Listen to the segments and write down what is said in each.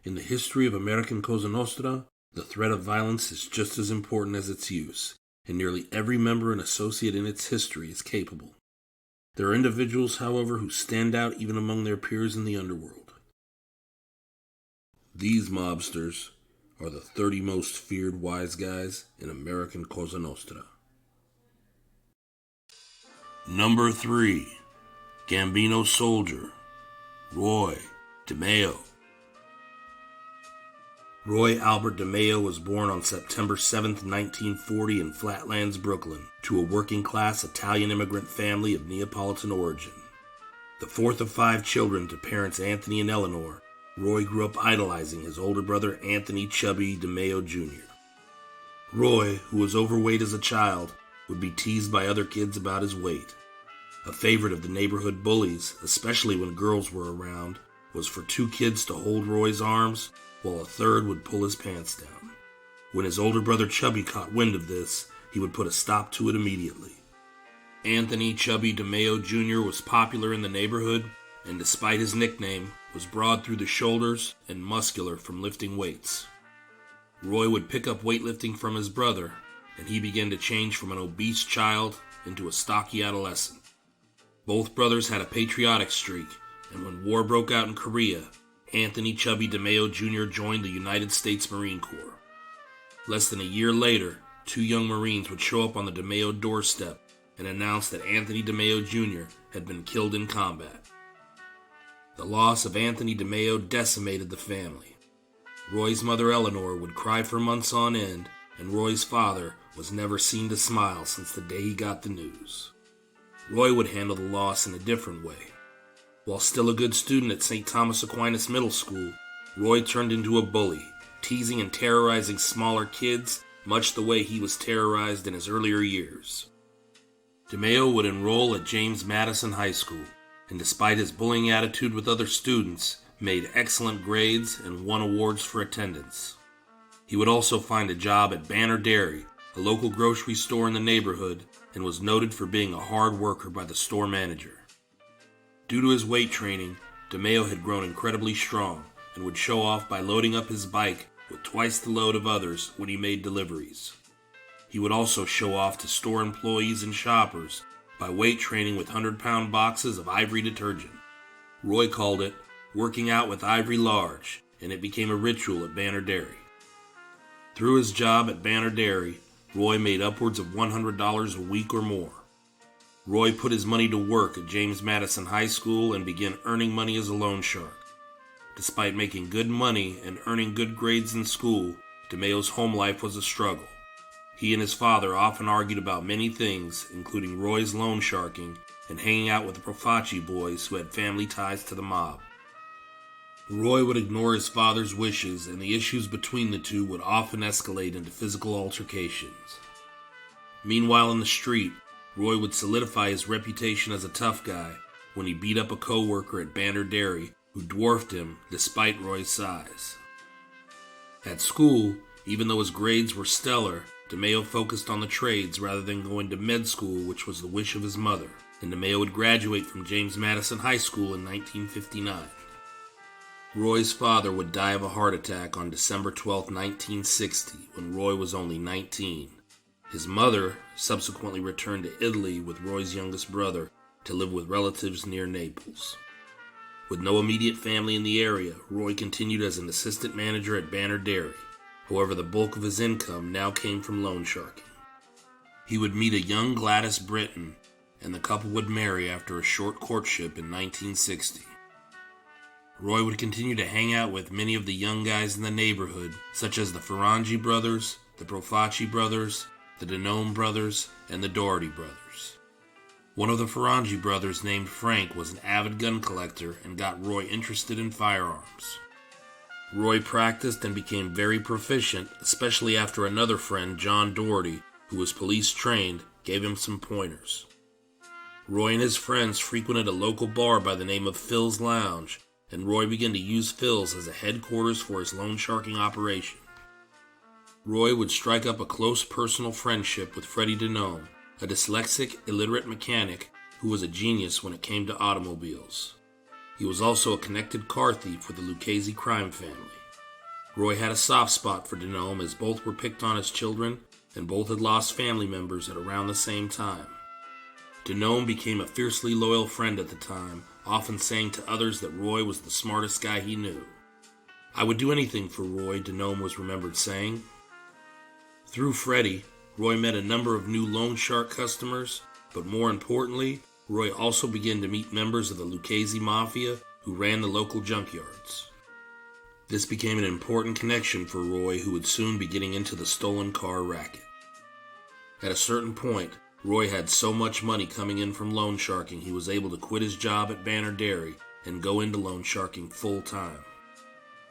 In the history of American Cosa Nostra, the threat of violence is just as important as its use, and nearly every member and associate in its history is capable. There are individuals, however, who stand out even among their peers in the underworld. These mobsters are the 30 most feared wise guys in American Cosa Nostra. Number 3. Gambino Soldier, Roy DeMeo. Roy Albert DeMeo was born on September 7, 1940 in Flatlands, Brooklyn, to a working-class Italian immigrant family of Neapolitan origin. The fourth of 5 children to parents Anthony and Eleanor, Roy grew up idolizing his older brother Anthony Chubby DeMeo Jr. Roy, who was overweight as a child, would be teased by other kids about his weight. A favorite of the neighborhood bullies, especially when girls were around, was for 2 kids to hold Roy's arms while a third would pull his pants down. When his older brother Chubby caught wind of this, he would put a stop to it immediately. Anthony Chubby DeMeo Jr. was popular in the neighborhood, and despite his nickname, was broad through the shoulders and muscular from lifting weights. Roy would pick up weightlifting from his brother, and he began to change from an obese child into a stocky adolescent. Both brothers had a patriotic streak, and when war broke out in Korea, Anthony Chubby DeMeo Jr. joined the United States Marine Corps. Less than a year later, 2 young Marines would show up on the DeMeo doorstep and announce that Anthony DeMeo Jr. had been killed in combat. The loss of Anthony DeMeo decimated the family. Roy's mother Eleanor would cry for months on end, and Roy's father was never seen to smile since the day he got the news. Roy would handle the loss in a different way. While still a good student at St. Thomas Aquinas Middle School, Roy turned into a bully, teasing and terrorizing smaller kids, much the way he was terrorized in his earlier years. DeMeo would enroll at James Madison High School, and despite his bullying attitude with other students, made excellent grades and won awards for attendance. He would also find a job at Banner Dairy, a local grocery store in the neighborhood, and was noted for being a hard worker by the store manager. Due to his weight training, DeMeo had grown incredibly strong and would show off by loading up his bike with twice the load of others when he made deliveries. He would also show off to store employees and shoppers by weight training with 100-pound boxes of Ivory detergent. Roy called it working out with Ivory Large, and it became a ritual at Banner Dairy. Through his job at Banner Dairy, Roy made upwards of $100 a week or more. Roy put his money to work at James Madison High School and began earning money as a loan shark. Despite making good money and earning good grades in school, DeMeo's home life was a struggle. He and his father often argued about many things, including Roy's loan sharking and hanging out with the Profaci boys who had family ties to the mob. Roy would ignore his father's wishes, and the issues between the two would often escalate into physical altercations. Meanwhile, in the street, Roy would solidify his reputation as a tough guy when he beat up a co-worker at Banner Dairy who dwarfed him despite Roy's size. At school, even though his grades were stellar, DeMeo focused on the trades rather than going to med school, which was the wish of his mother, and DeMeo would graduate from James Madison High School in 1959. Roy's father would die of a heart attack on December 12, 1960, when Roy was only 19. His mother subsequently returned to Italy with Roy's youngest brother to live with relatives near Naples. With no immediate family in the area, Roy continued as an assistant manager at Banner Dairy. However, the bulk of his income now came from loan sharking. He would meet a young Gladys Britton, and the couple would marry after a short courtship in 1960. Roy would continue to hang out with many of the young guys in the neighborhood, such as the Ferrangi brothers, the Profaci brothers, the Denome brothers, and the Doherty brothers. One of the Ferrangi brothers, named Frank, was an avid gun collector and got Roy interested in firearms. Roy practiced and became very proficient, especially after another friend, John Doherty, who was police trained, gave him some pointers. Roy and his friends frequented a local bar by the name of Phil's Lounge, and Roy began to use Phil's as a headquarters for his loan sharking operation. Roy would strike up a close personal friendship with Freddie Denome, a dyslexic, illiterate mechanic who was a genius when it came to automobiles. He was also a connected car thief with the Lucchese crime family. Roy had a soft spot for Denome as both were picked on as children and both had lost family members at around the same time. Denome became a fiercely loyal friend at the time, often saying to others that Roy was the smartest guy he knew. "I would do anything for Roy," Denome was remembered saying. Through Freddie, Roy met a number of new loan shark customers, but more importantly, Roy also began to meet members of the Lucchese Mafia who ran the local junkyards. This became an important connection for Roy, who would soon be getting into the stolen car racket. At a certain point, Roy had so much money coming in from loan sharking he was able to quit his job at Banner Dairy and go into loan sharking full time.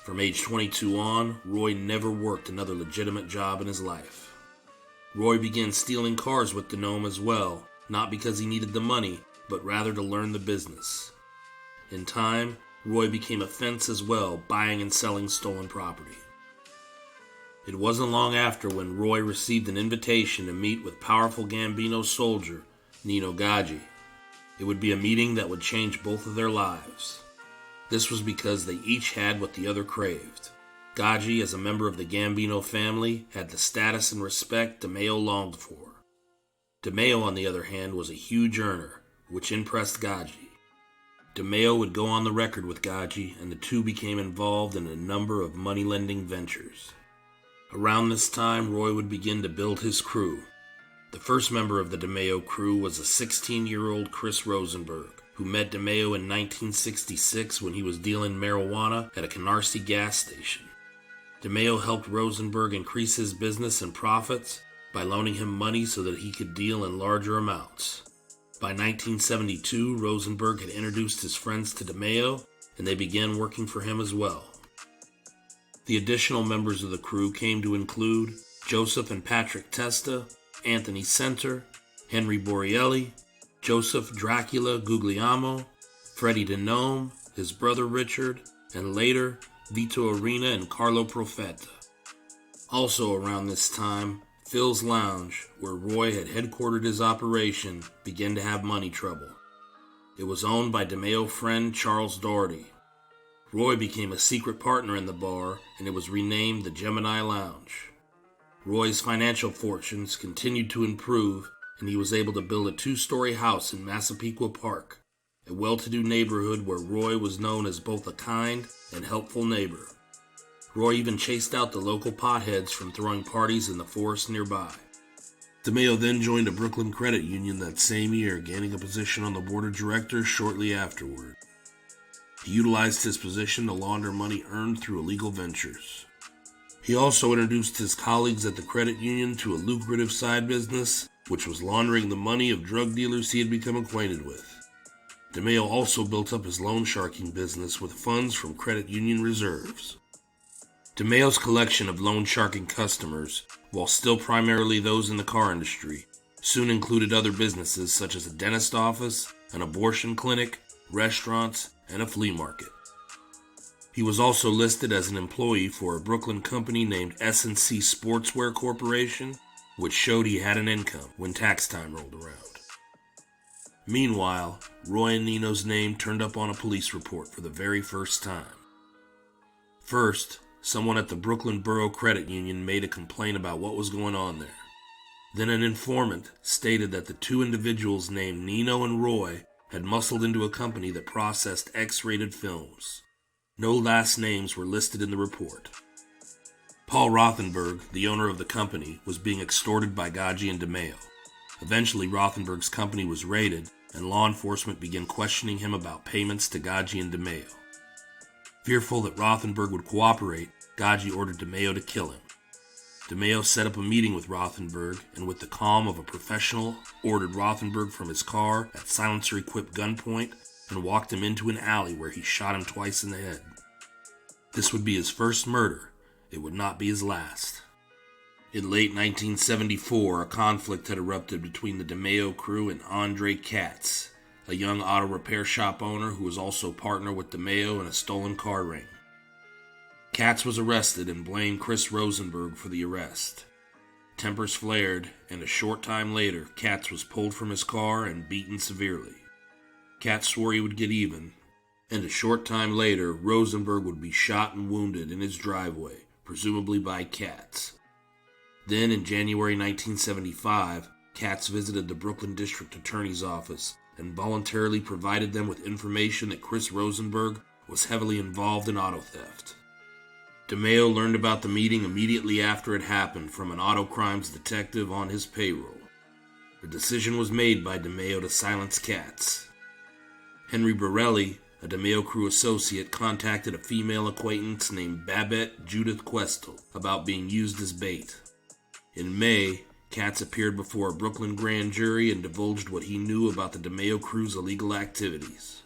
From age 22 on, Roy never worked another legitimate job in his life. Roy began stealing cars with Denome as well, not because he needed the money, but rather to learn the business. In time, Roy became a fence as well, buying and selling stolen property. It wasn't long after when Roy received an invitation to meet with powerful Gambino soldier, Nino Gaggi. It would be a meeting that would change both of their lives. This was because they each had what the other craved. Gaggi, as a member of the Gambino family, had the status and respect DeMeo longed for. DeMeo, on the other hand, was a huge earner, which impressed Gaggi. DeMeo would go on the record with Gaggi, and the two became involved in a number of money-lending ventures. Around this time, Roy would begin to build his crew. The first member of the DeMeo crew was a 16-year-old Chris Rosenberg, who met DeMeo in 1966 when he was dealing marijuana at a Canarsie gas station. DeMeo helped Rosenberg increase his business and profits by loaning him money so that he could deal in larger amounts. By 1972, Rosenberg had introduced his friends to DeMeo, and they began working for him as well. The additional members of the crew came to include Joseph and Patrick Testa, Anthony Center, Henry Borrielli, Joseph Dracula Guglielmo, Freddie Denome, his brother Richard, and later Vito Arena and Carlo Profeta. Also around this time, Phil's Lounge, where Roy had headquartered his operation, began to have money trouble. It was owned by DeMeo friend Charles Doherty. Roy became a secret partner in the bar, and it was renamed the Gemini Lounge. Roy's financial fortunes continued to improve, and he was able to build a 2-story house in Massapequa Park, a well-to-do neighborhood where Roy was known as both a kind and helpful neighbor. Roy even chased out the local potheads from throwing parties in the forest nearby. DeMeo then joined a Brooklyn credit union that same year, gaining a position on the board of directors shortly afterward. He utilized his position to launder money earned through illegal ventures. He also introduced his colleagues at the credit union to a lucrative side business, which was laundering the money of drug dealers he had become acquainted with. DeMeo also built up his loan sharking business with funds from credit union reserves. DeMeo's collection of loan sharking customers, while still primarily those in the car industry, soon included other businesses such as a dentist office, an abortion clinic, restaurants, and a flea market. He was also listed as an employee for a Brooklyn company named S&C Sportswear Corporation, which showed he had an income when tax time rolled around. Meanwhile, Roy and Nino's name turned up on a police report for the very first time. First, someone at the Brooklyn Borough Credit Union made a complaint about what was going on there. Then an informant stated that the two individuals named Nino and Roy had muscled into a company that processed X-rated films. No last names were listed in the report. Paul Rothenberg, the owner of the company, was being extorted by Gaggi and DeMeo. Eventually, Rothenberg's company was raided, and law enforcement began questioning him about payments to Gaggi and DeMeo. Fearful that Rothenberg would cooperate, Gaggi ordered DeMeo to kill him. DeMeo set up a meeting with Rothenberg, and with the calm of a professional, ordered Rothenberg from his car at silencer-equipped gunpoint and walked him into an alley where he shot him twice in the head. This would be his first murder. It would not be his last. In late 1974, a conflict had erupted between the DeMeo crew and Andre Katz, a young auto repair shop owner who was also partner with DeMeo in a stolen car ring. Katz was arrested and blamed Chris Rosenberg for the arrest. Tempers flared, and a short time later, Katz was pulled from his car and beaten severely. Katz swore he would get even, and a short time later, Rosenberg would be shot and wounded in his driveway, presumably by Katz. Then, in January 1975, Katz visited the Brooklyn District Attorney's Office and voluntarily provided them with information that Chris Rosenberg was heavily involved in auto theft. DeMeo learned about the meeting immediately after it happened from an auto crimes detective on his payroll. The decision was made by DeMeo to silence Katz. Henry Borelli, a DeMeo crew associate, contacted a female acquaintance named Babette Judith Questel about being used as bait. In May, Katz appeared before a Brooklyn grand jury and divulged what he knew about the DeMeo crew's illegal activities.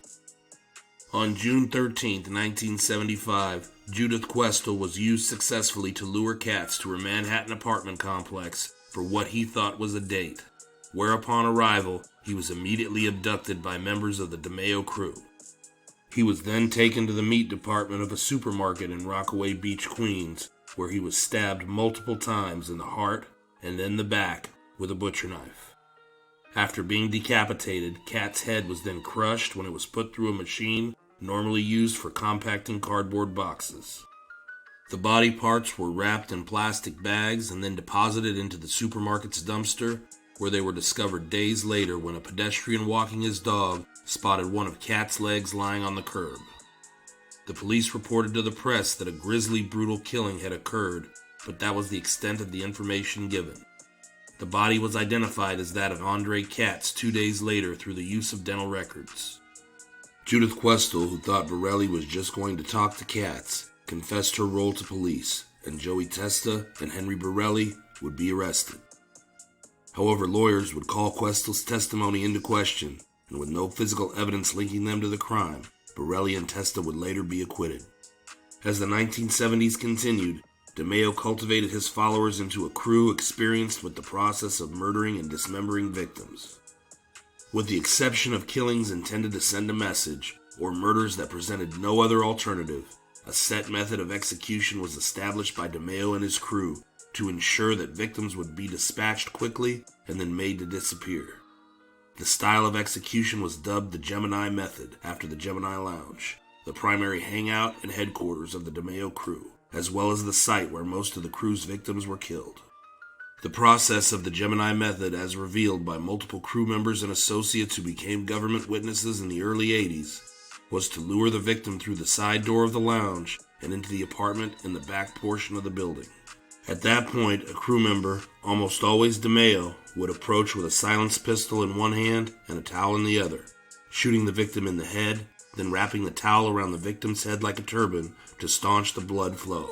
On June 13, 1975, Judith Questel was used successfully to lure Katz to her Manhattan apartment complex for what he thought was a date, where upon arrival, he was immediately abducted by members of the DeMeo crew. He was then taken to the meat department of a supermarket in Rockaway Beach, Queens, where he was stabbed multiple times in the heart and then the back with a butcher knife. After being decapitated, Katz's head was then crushed when it was put through a machine normally used for compacting cardboard boxes. The body parts were wrapped in plastic bags and then deposited into the supermarket's dumpster, where they were discovered days later when a pedestrian walking his dog spotted one of Katz's legs lying on the curb. The police reported to the press that a grisly, brutal killing had occurred, but that was the extent of the information given. The body was identified as that of Andre Katz 2 days later through the use of dental records. Judith Questel, who thought Borelli was just going to talk to Katz, confessed her role to police, and Joey Testa and Henry Borelli would be arrested. However, lawyers would call Questel's testimony into question, and with no physical evidence linking them to the crime, Borelli and Testa would later be acquitted. As the 1970s continued, DeMeo cultivated his followers into a crew experienced with the process of murdering and dismembering victims. With the exception of killings intended to send a message, or murders that presented no other alternative, a set method of execution was established by DeMeo and his crew to ensure that victims would be dispatched quickly and then made to disappear. The style of execution was dubbed the Gemini Method after the Gemini Lounge, the primary hangout and headquarters of the DeMeo crew, as well as the site where most of the crew's victims were killed. The process of the Gemini Method, as revealed by multiple crew members and associates who became government witnesses in the early 80s, was to lure the victim through the side door of the lounge and into the apartment in the back portion of the building. At that point, a crew member, almost always DeMeo, would approach with a silenced pistol in one hand and a towel in the other, shooting the victim in the head, then wrapping the towel around the victim's head like a turban to staunch the blood flow.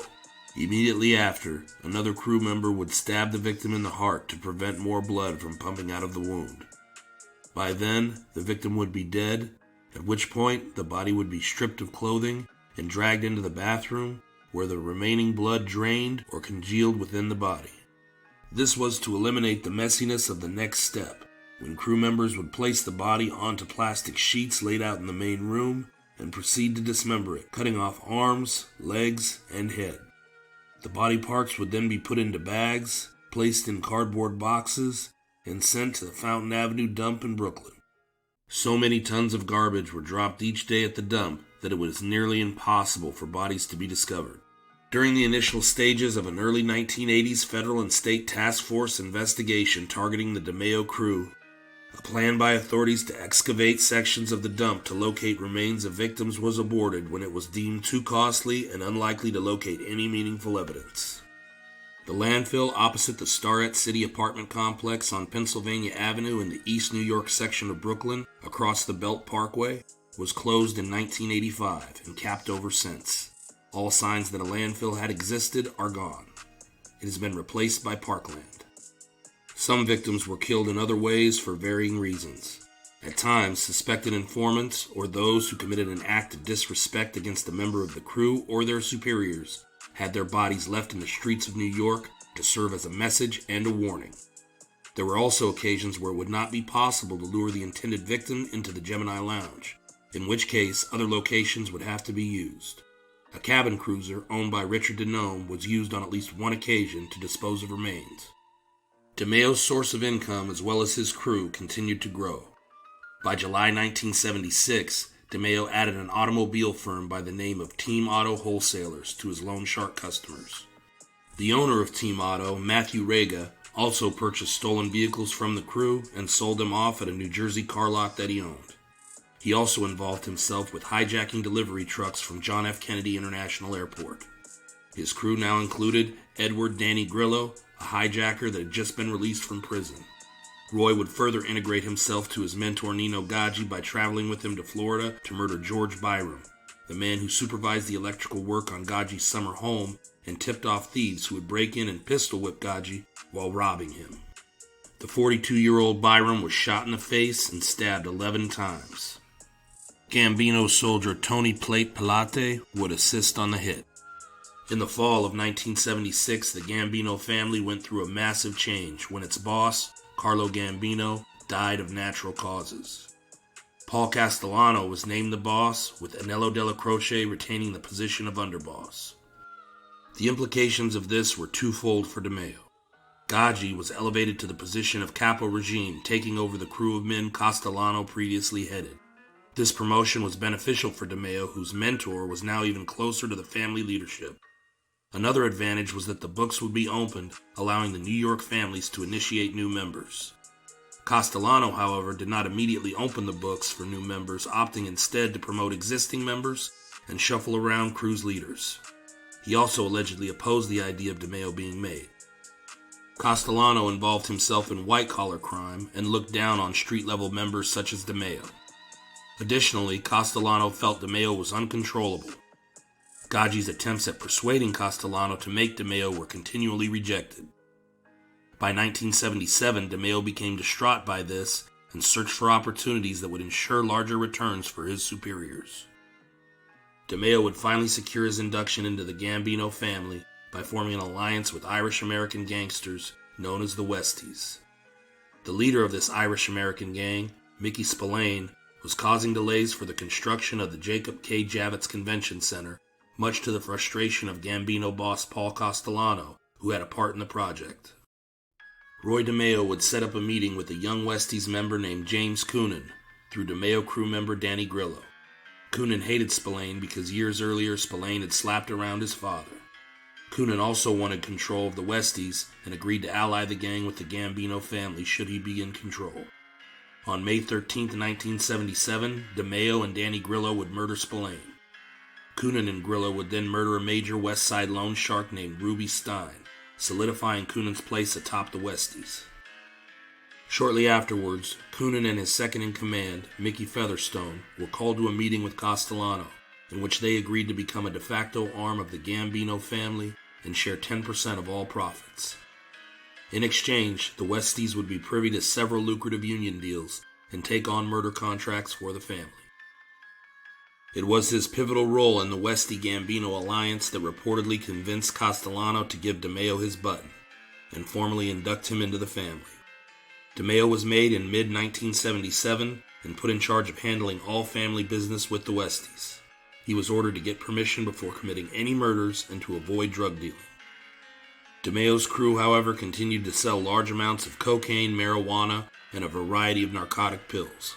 Immediately after, another crew member would stab the victim in the heart to prevent more blood from pumping out of the wound. By then, the victim would be dead, at which point the body would be stripped of clothing and dragged into the bathroom, where the remaining blood drained or congealed within the body. This was to eliminate the messiness of the next step, when crew members would place the body onto plastic sheets laid out in the main room and proceed to dismember it, cutting off arms, legs, and head. The body parts would then be put into bags, placed in cardboard boxes, and sent to the Fountain Avenue dump in Brooklyn. So many tons of garbage were dropped each day at the dump that it was nearly impossible for bodies to be discovered. During the initial stages of an early 1980s federal and state task force investigation targeting the DeMeo crew, a plan by authorities to excavate sections of the dump to locate remains of victims was aborted when it was deemed too costly and unlikely to locate any meaningful evidence. The landfill opposite the Starrett City apartment complex on Pennsylvania Avenue in the East New York section of Brooklyn, across the Belt Parkway, was closed in 1985 and capped over since. All signs that a landfill had existed are gone. It has been replaced by parkland. Some victims were killed in other ways for varying reasons. At times, suspected informants or those who committed an act of disrespect against a member of the crew or their superiors had their bodies left in the streets of New York to serve as a message and a warning. There were also occasions where it would not be possible to lure the intended victim into the Gemini Lounge, in which case other locations would have to be used. A cabin cruiser owned by Richard Denome was used on at least one occasion to dispose of remains. DeMeo's source of income, as well as his crew, continued to grow. By July 1976, DeMeo added an automobile firm by the name of Team Auto Wholesalers to his loan shark customers. The owner of Team Auto, Matthew Rega, also purchased stolen vehicles from the crew and sold them off at a New Jersey car lot that he owned. He also involved himself with hijacking delivery trucks from John F. Kennedy International Airport. His crew now included Edward Danny Grillo, a hijacker that had just been released from prison. Roy would further integrate himself to his mentor Nino Gaggi by traveling with him to Florida to murder George Byram, the man who supervised the electrical work on Gaggi's summer home and tipped off thieves who would break in and pistol whip Gaggi while robbing him. The 42-year-old Byram was shot in the face and stabbed 11 times. Gambino soldier Tony Plate Pilate would assist on the hit. In the fall of 1976, the Gambino family went through a massive change when its boss, Carlo Gambino, died of natural causes. Paul Castellano was named the boss, with Anello Della Croce retaining the position of underboss. The implications of this were twofold for DeMeo. Gaggi was elevated to the position of capo regime, taking over the crew of men Castellano previously headed. This promotion was beneficial for DeMeo, whose mentor was now even closer to the family leadership. Another advantage was that the books would be opened, allowing the New York families to initiate new members. Castellano, however, did not immediately open the books for new members, opting instead to promote existing members and shuffle around crew's leaders. He also allegedly opposed the idea of DeMeo being made. Castellano involved himself in white-collar crime and looked down on street-level members such as DeMeo. Additionally, Castellano felt DeMeo was uncontrollable. Gaggi's attempts at persuading Castellano to make DeMeo were continually rejected. By 1977, DeMeo became distraught by this and searched for opportunities that would ensure larger returns for his superiors. DeMeo would finally secure his induction into the Gambino family by forming an alliance with Irish-American gangsters known as the Westies. The leader of this Irish-American gang, Mickey Spillane, was causing delays for the construction of the Jacob K. Javits Convention Center, much to the frustration of Gambino boss Paul Castellano, who had a part in the project. Roy DeMeo would set up a meeting with a young Westies member named James Coonan, through DeMeo crew member Danny Grillo. Coonan hated Spillane because years earlier Spillane had slapped around his father. Coonan also wanted control of the Westies and agreed to ally the gang with the Gambino family should he be in control. On May 13, 1977, DeMeo and Danny Grillo would murder Spillane. Coonan and Grillo would then murder a major West Side loan shark named Ruby Stein, solidifying Coonan's place atop the Westies. Shortly afterwards, Coonan and his second-in-command, Mickey Featherstone, were called to a meeting with Castellano, in which they agreed to become a de facto arm of the Gambino family and share 10% of all profits. In exchange, the Westies would be privy to several lucrative union deals and take on murder contracts for the family. It was his pivotal role in the Westie-Gambino alliance that reportedly convinced Castellano to give DeMeo his button and formally induct him into the family. DeMeo was made in mid-1977 and put in charge of handling all family business with the Westies. He was ordered to get permission before committing any murders and to avoid drug dealing. DeMeo's crew, however, continued to sell large amounts of cocaine, marijuana, and a variety of narcotic pills.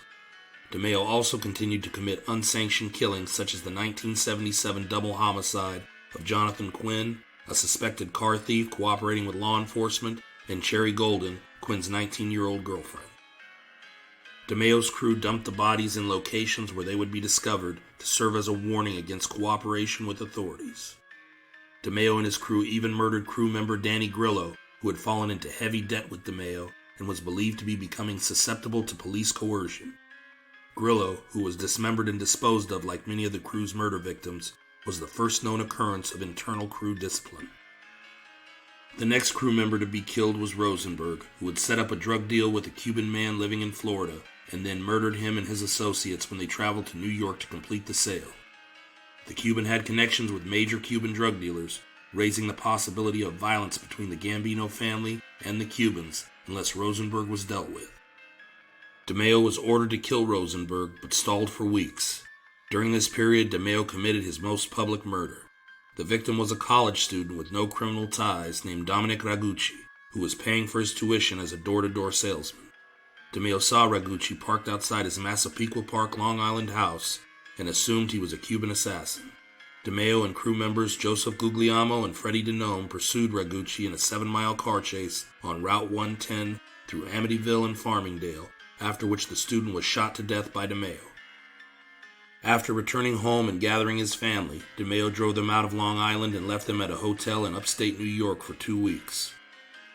DeMeo also continued to commit unsanctioned killings such as the 1977 double homicide of Jonathan Quinn, a suspected car thief cooperating with law enforcement, and Cherry Golden, Quinn's 19-year-old girlfriend. DeMeo's crew dumped the bodies in locations where they would be discovered to serve as a warning against cooperation with authorities. DeMeo and his crew even murdered crew member Danny Grillo, who had fallen into heavy debt with DeMeo and was believed to be becoming susceptible to police coercion. Grillo, who was dismembered and disposed of like many of the crew's murder victims, was the first known occurrence of internal crew discipline. The next crew member to be killed was Rosenberg, who had set up a drug deal with a Cuban man living in Florida and then murdered him and his associates when they traveled to New York to complete the sale. The Cuban had connections with major Cuban drug dealers, raising the possibility of violence between the Gambino family and the Cubans unless Rosenberg was dealt with. DeMeo was ordered to kill Rosenberg, but stalled for weeks. During this period, DeMeo committed his most public murder. The victim was a college student with no criminal ties named Dominic Ragucci, who was paying for his tuition as a door-to-door salesman. DeMeo saw Ragucci parked outside his Massapequa Park, Long Island house and assumed he was a Cuban assassin. DeMeo and crew members Joseph Guglielmo and Freddie DeNome pursued Ragucci in a 7-mile car chase on Route 110 through Amityville and Farmingdale, after which the student was shot to death by DeMeo. After returning home and gathering his family, DeMeo drove them out of Long Island and left them at a hotel in upstate New York for 2 weeks.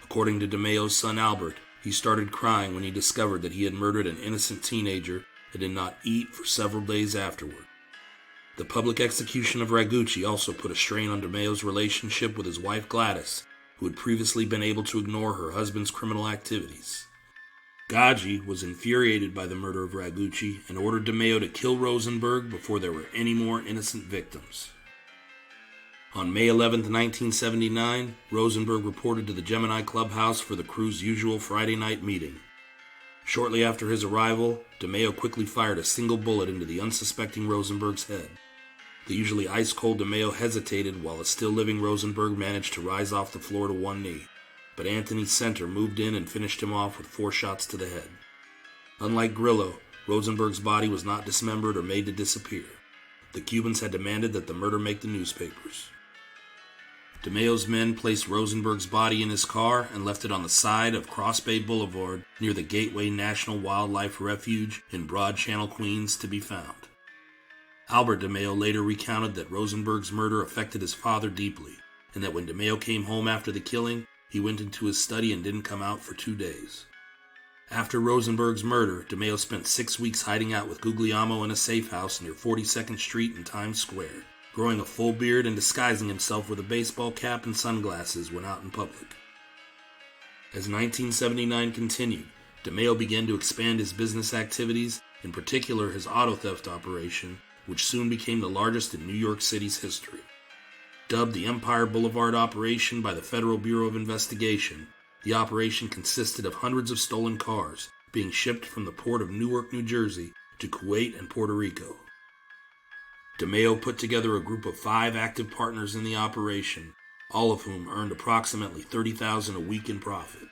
According to DeMeo's son Albert, he started crying when he discovered that he had murdered an innocent teenager and did not eat for several days afterward. The public execution of Ragucci also put a strain on DeMeo's relationship with his wife Gladys, who had previously been able to ignore her husband's criminal activities. Gaggi was infuriated by the murder of Ragucci and ordered DeMeo to kill Rosenberg before there were any more innocent victims. On May 11, 1979, Rosenberg reported to the Gemini Clubhouse for the crew's usual Friday night meeting. Shortly after his arrival, DeMeo quickly fired a single bullet into the unsuspecting Rosenberg's head. The usually ice-cold DeMeo hesitated while a still-living Rosenberg managed to rise off the floor to one knee, but Anthony Center moved in and finished him off with 4 shots to the head. Unlike Grillo, Rosenberg's body was not dismembered or made to disappear. The Cubans had demanded that the murder make the newspapers. DeMeo's men placed Rosenberg's body in his car and left it on the side of Cross Bay Boulevard near the Gateway National Wildlife Refuge in Broad Channel, Queens, to be found. Albert DeMeo later recounted that Rosenberg's murder affected his father deeply, and that when DeMeo came home after the killing, he went into his study and didn't come out for 2 days. After Rosenberg's murder, DeMeo spent 6 weeks hiding out with Guglielmo in a safe house near 42nd Street in Times Square, growing a full beard and disguising himself with a baseball cap and sunglasses when out in public. As 1979 continued, DeMeo began to expand his business activities, in particular his auto theft operation, which soon became the largest in New York City's history. Dubbed the Empire Boulevard Operation by the Federal Bureau of Investigation, the operation consisted of hundreds of stolen cars being shipped from the port of Newark, New Jersey to Kuwait and Puerto Rico. DeMeo put together a group of 5 active partners in the operation, all of whom earned approximately $30,000 a week in profit.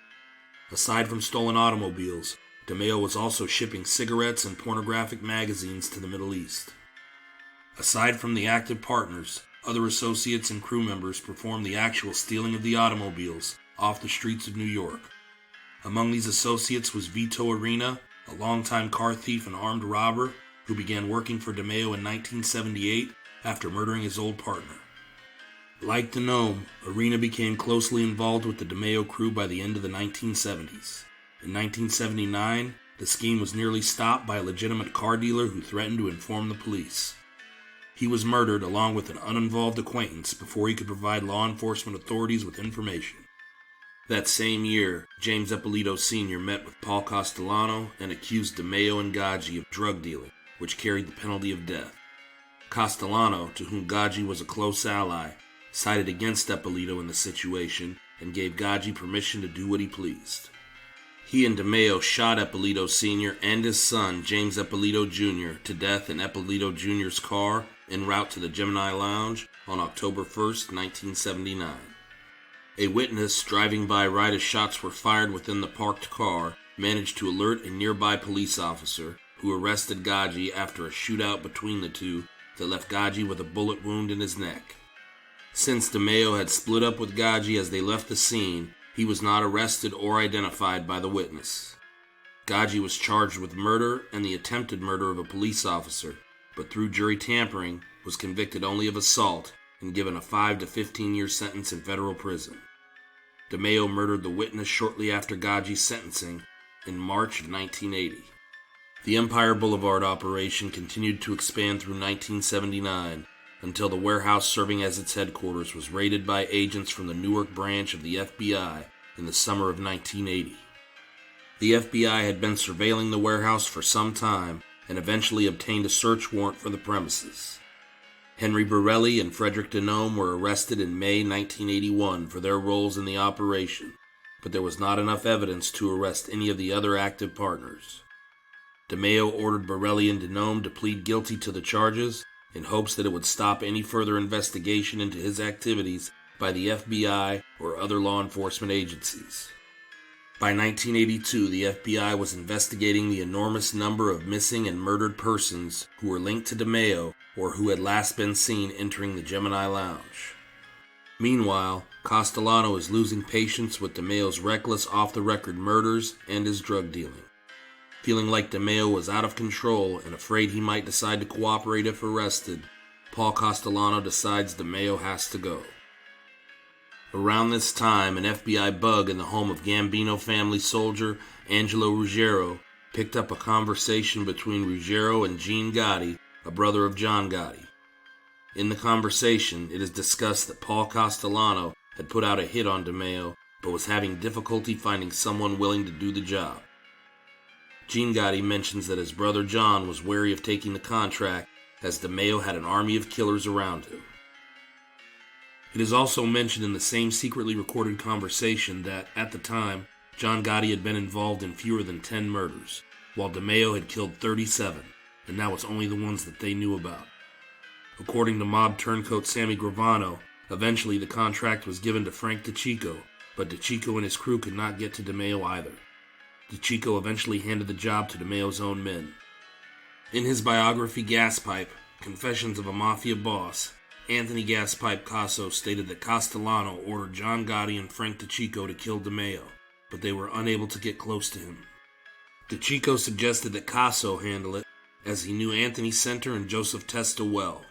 Aside from stolen automobiles, DeMeo was also shipping cigarettes and pornographic magazines to the Middle East. Aside from the active partners, other associates and crew members performed the actual stealing of the automobiles off the streets of New York. Among these associates was Vito Arena, a longtime car thief and armed robber who began working for DeMeo in 1978 after murdering his old partner. Like DeNome, Arena became closely involved with the DeMeo crew by the end of the 1970s. In 1979, the scheme was nearly stopped by a legitimate car dealer who threatened to inform the police. He was murdered along with an uninvolved acquaintance before he could provide law enforcement authorities with information. That same year, James Ippolito Sr. met with Paul Castellano and accused DeMeo and Gaggi of drug dealing, which carried the penalty of death. Castellano, to whom Gaggi was a close ally, sided against Ippolito in the situation and gave Gaggi permission to do what he pleased. He and DeMeo shot Ippolito Sr. and his son, James Ippolito Jr., to death in Ippolito Jr.'s car en route to the Gemini Lounge on October 1, 1979. A witness driving by right as shots were fired within the parked car managed to alert a nearby police officer who arrested Gaggi after a shootout between the two that left Gaggi with a bullet wound in his neck. Since DeMeo had split up with Gaggi as they left the scene, he was not arrested or identified by the witness. Gaggi was charged with murder and the attempted murder of a police officer, but through jury tampering was convicted only of assault and given a 5 to 15-year sentence in federal prison. DeMeo murdered the witness shortly after Gaggi's sentencing in March of 1980. The Empire Boulevard operation continued to expand through 1979 until the warehouse serving as its headquarters was raided by agents from the Newark branch of the FBI in the summer of 1980. The FBI had been surveilling the warehouse for some time and eventually obtained a search warrant for the premises. Henry Borelli and Frederick DeNome were arrested in May 1981 for their roles in the operation, but there was not enough evidence to arrest any of the other active partners. DeMeo ordered Borelli and DeNome to plead guilty to the charges in hopes that it would stop any further investigation into his activities by the FBI or other law enforcement agencies. By 1982, the FBI was investigating the enormous number of missing and murdered persons who were linked to DeMeo or who had last been seen entering the Gemini Lounge. Meanwhile, Castellano is losing patience with DeMeo's reckless off-the-record murders and his drug dealing. Feeling like DeMeo was out of control and afraid he might decide to cooperate if arrested, Paul Castellano decides DeMeo has to go. Around this time, an FBI bug in the home of Gambino family soldier Angelo Ruggiero picked up a conversation between Ruggiero and Gene Gotti, a brother of John Gotti. In the conversation, it is discussed that Paul Castellano had put out a hit on DeMeo, but was having difficulty finding someone willing to do the job. Gene Gotti mentions that his brother John was wary of taking the contract, as DeMeo had an army of killers around him. It is also mentioned in the same secretly recorded conversation that, at the time, John Gotti had been involved in fewer than 10 murders, while DeMeo had killed 37, and that was only the ones that they knew about. According to mob turncoat Sammy Gravano, eventually the contract was given to Frank DeCicco, but DeCicco and his crew could not get to DeMeo either. DeCicco eventually handed the job to DeMeo's own men. In his biography Gaspipe, Confessions of a Mafia Boss, Anthony Gaspipe Casso stated that Castellano ordered John Gotti and Frank DeCicco to kill DeMeo, but they were unable to get close to him. DeCicco suggested that Casso handle it, as he knew Anthony Center and Joseph Testa well.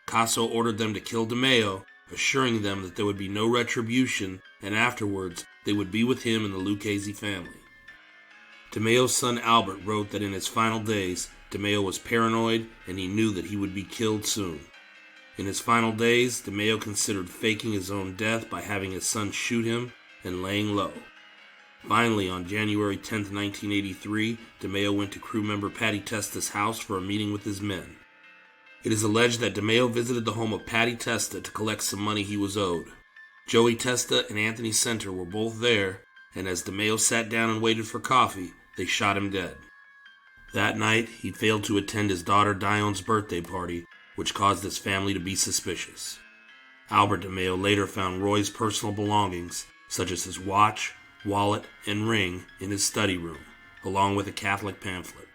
Casso ordered them to kill DeMeo, assuring them that there would be no retribution, and afterwards they would be with him and the Lucchese family. DeMeo's son Albert wrote that in his final days, DeMeo was paranoid and he knew that he would be killed soon. In his final days, DeMeo considered faking his own death by having his son shoot him and laying low. Finally, on January 10, 1983, DeMeo went to crew member Patty Testa's house for a meeting with his men. It is alleged that DeMeo visited the home of Patty Testa to collect some money he was owed. Joey Testa and Anthony Center were both there, and as DeMeo sat down and waited for coffee, they shot him dead. That night, he failed to attend his daughter Dion's birthday party, which caused his family to be suspicious. Albert DeMeo later found Roy's personal belongings, such as his watch, wallet, and ring, in his study room, along with a Catholic pamphlet.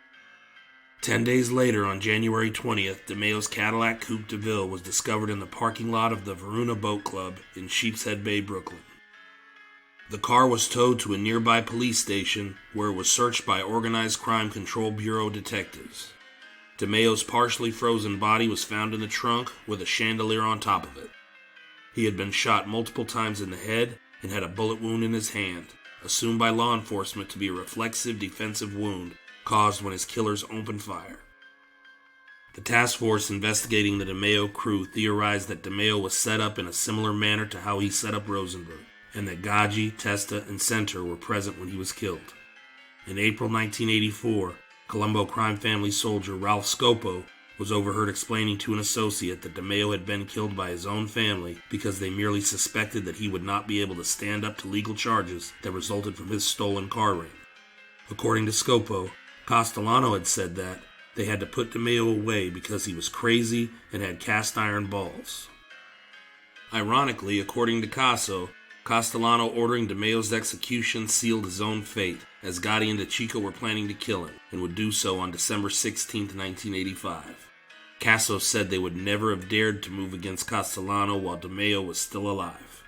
10 days later, on January 20th, DeMeo's Cadillac Coupe de Ville was discovered in the parking lot of the Varuna Boat Club in Sheepshead Bay, Brooklyn. The car was towed to a nearby police station where it was searched by Organized Crime Control Bureau detectives. DeMeo's partially frozen body was found in the trunk with a chandelier on top of it. He had been shot multiple times in the head and had a bullet wound in his hand, assumed by law enforcement to be a reflexive defensive wound caused when his killers opened fire. The task force investigating the DeMeo crew theorized that DeMeo was set up in a similar manner to how he set up Rosenberg, and that Gaggi, Testa, and Center were present when he was killed. In April 1984, Colombo crime family soldier Ralph Scopo was overheard explaining to an associate that DeMeo had been killed by his own family because they merely suspected that he would not be able to stand up to legal charges that resulted from his stolen car ring. According to Scopo, Castellano had said that they had to put DeMeo away because he was crazy and had cast iron balls. Ironically, according to Casso, Castellano ordering DeMeo's execution sealed his own fate, as Gotti and DeCicco were planning to kill him, and would do so on December 16, 1985. Casso said they would never have dared to move against Castellano while DeMeo was still alive.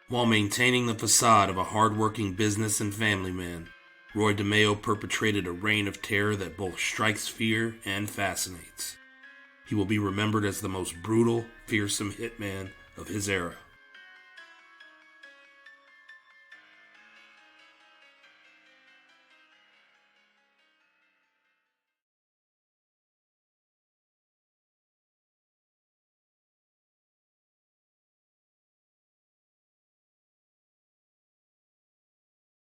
While maintaining the facade of a hard-working business and family man, Roy DeMeo perpetrated a reign of terror that both strikes fear and fascinates. He will be remembered as the most brutal, fearsome hitman of his era.